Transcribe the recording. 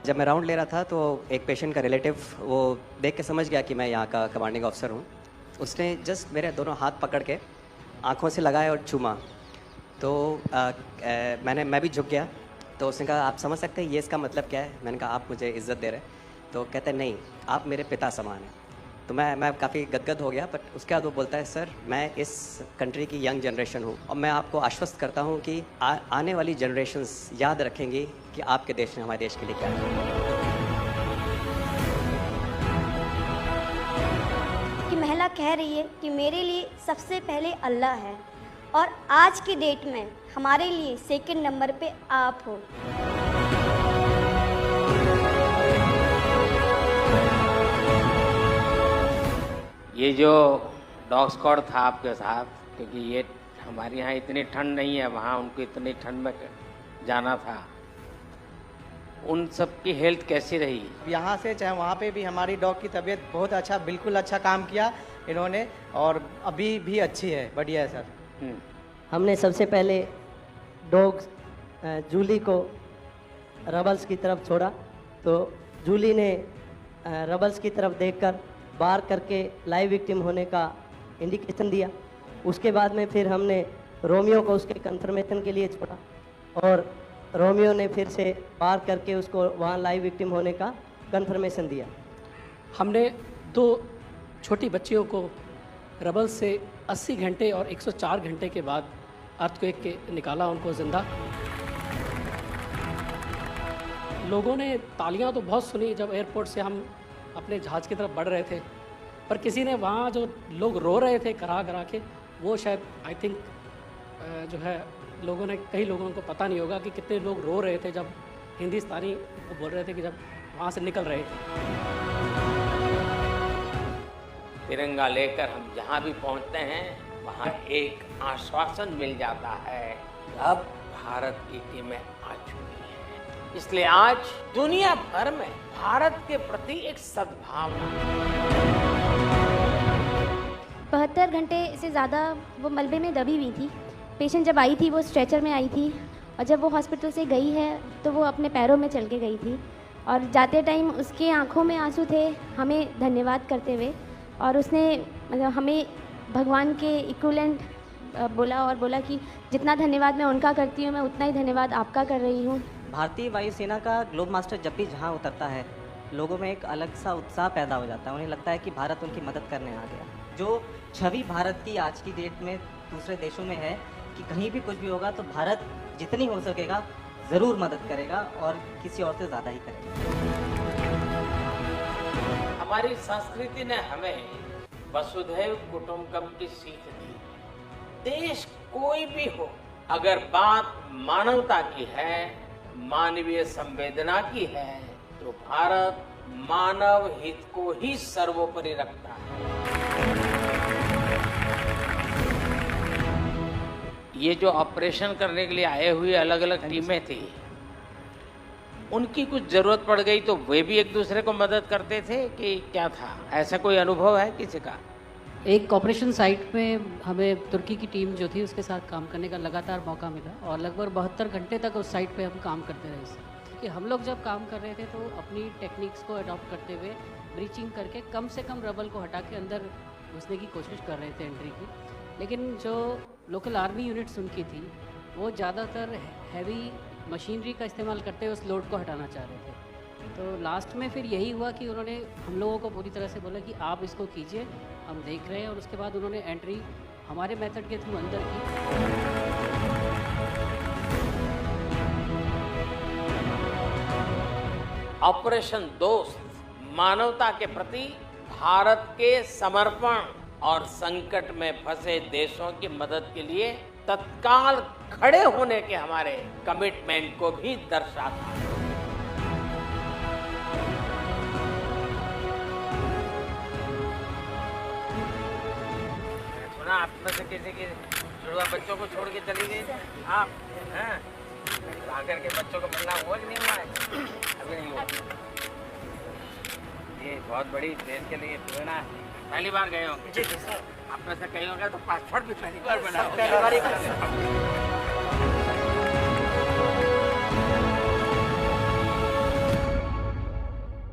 जब मैं राउंड ले रहा था तो एक पेशेंट का रिलेटिव वो देख के समझ गया कि मैं यहाँ का कमांडिंग ऑफिसर हूँ। उसने जस्ट मेरे दोनों हाथ पकड़ के आँखों से लगाए और चूमा। तो मैं भी झुक गया। तो उसने कहा आप समझ सकते हैं ये इसका मतलब क्या है? मैंने कहा आप मुझे इज़्ज़त दे रहे हैं। तो कहते हैं नहीं, आप मेरे पिता समान हैं। तो मैं काफ़ी गदगद हो गया। बट उसके बाद वो बोलता है सर मैं इस कंट्री की यंग जनरेशन हूँ और मैं आपको आश्वस्त करता हूँ कि आने वाली जनरेशन्स याद रखेंगी कि आपके देश ने हमारे देश के लिए क्या किया। कि महिला कह रही है कि मेरे लिए सबसे पहले अल्लाह है और आज की डेट में हमारे लिए सेकंड नंबर पे आप हो। ये जो डॉग स्क्वाड था आपके साथ, क्योंकि ये हमारे यहाँ इतनी ठंड नहीं है, वहाँ उनको इतनी ठंड में जाना था, उन सब की हेल्थ कैसी रही? यहाँ से चाहे वहाँ पे भी हमारी डॉग की तबीयत बहुत अच्छा, बिल्कुल अच्छा काम किया इन्होंने और अभी भी अच्छी है, बढ़िया है सर। हमने सबसे पहले डॉग जूली को रबल्स की तरफ छोड़ा तो जूली ने रबल्स की तरफ देखकर बार करके लाइव विक्टिम होने का इंडिकेशन दिया। उसके बाद में फिर हमने रोमियो को उसके कंफर्मेशन के लिए छोड़ा और रोमियो ने फिर से बार करके उसको वहाँ लाइव विक्टिम होने का कंफर्मेशन दिया। हमने 2 छोटी बच्चियों को रबल से 80 घंटे और 104 घंटे के बाद अर्थक्वेक के निकाला उनको ज़िंदा। लोगों ने तालियां तो बहुत सुनी जब एयरपोर्ट से हम अपने जहाज़ की तरफ बढ़ रहे थे, पर किसी ने वहाँ जो लोग रो रहे थे करा करा के, वो शायद आई थिंक जो है लोगों ने, कई लोगों को पता नहीं होगा कि कितने लोग रो रहे थे जब हिंदुस्तानी को बोल रहे थे कि जब वहाँ से निकल रहे थे। तिरंगा लेकर हम जहाँ भी पहुँचते हैं वहाँ एक आश्वासन मिल जाता है, अब भारत की टीमें आ चुकी हैं। इसलिए आज दुनिया भर में भारत के प्रति एक सद्भावना। 72 घंटे से ज़्यादा वो मलबे में दबी हुई थी। पेशेंट जब आई थी वो स्ट्रेचर में आई थी और जब वो हॉस्पिटल से गई है तो वो अपने पैरों में चल के गई थी और जाते टाइम उसके आंखों में आंसू थे हमें धन्यवाद करते हुए, और उसने मतलब हमें भगवान के इक्विवेलेंट बोला और बोला कि जितना धन्यवाद मैं उनका करती हूँ मैं उतना ही धन्यवाद आपका कर रही हूँ। भारतीय वायुसेना का ग्लोब मास्टर जब भी जहाँ उतरता है लोगों में एक अलग सा उत्साह पैदा हो जाता है। उन्हें लगता है कि भारत उनकी मदद करने आ गया। जो छवि भारत की आज की डेट में दूसरे देशों में है कि कहीं भी कुछ भी होगा तो भारत जितनी हो सकेगा ज़रूर मदद करेगा और किसी और से ज़्यादा ही करेगा। हमारी संस्कृति ने हमें वसुधैव कुटुंबकम की सीख दी। देश कोई भी हो, अगर बात मानवता की है, मानवीय संवेदना की है, तो भारत मानव हित को ही सर्वोपरि रखता है। ये जो ऑपरेशन करने के लिए आए हुए अलग अलग टीमें थी, उनकी कुछ जरूरत पड़ गई तो वे भी एक दूसरे को मदद करते थे कि क्या था? ऐसा कोई अनुभव है किसी का? एक ऑपरेशन साइट में हमें तुर्की की टीम जो थी उसके साथ काम करने का लगातार मौका मिला और लगभग 72 घंटे तक उस साइट पे हम काम करते रहे। कि हम लोग जब काम कर रहे थे तो अपनी टेक्निक्स को अडॉप्ट करते हुए ब्रीचिंग करके कम से कम रबल को हटा के अंदर घुसने की कोशिश कर रहे थे एंट्री की। लेकिन जो लोकल आर्मी यूनिट्स उनकी थी वो ज़्यादातर हैवी मशीनरी का इस्तेमाल करते हुए उस लोड को हटाना चाह रहे थे। तो लास्ट में फिर यही हुआ कि उन्होंने हम लोगों को पूरी तरह से बोला कि आप इसको कीजिए, हम देख रहे हैं, और उसके बाद उन्होंने एंट्री हमारे मेथड के थ्रू अंदर की। ऑपरेशन दोस्त मानवता के प्रति भारत के समर्पण और संकट में फंसे देशों की मदद के लिए तत्काल खड़े होने के हमारे कमिटमेंट को भी दर्शाता है। सुना आप में से किसी की जुड़वा बच्चों को छोड़ के चली गई आप हैं? आकर के बच्चों को मिलना हुआ कि नहीं हुआ है? अभी नहीं हुआ। ये बहुत बड़ी देश के लिए प्रेरणा है। पहली बार गए होंगे? आप में से कई होंगे तो पासपोर्ट भी पहली बार बना होगा।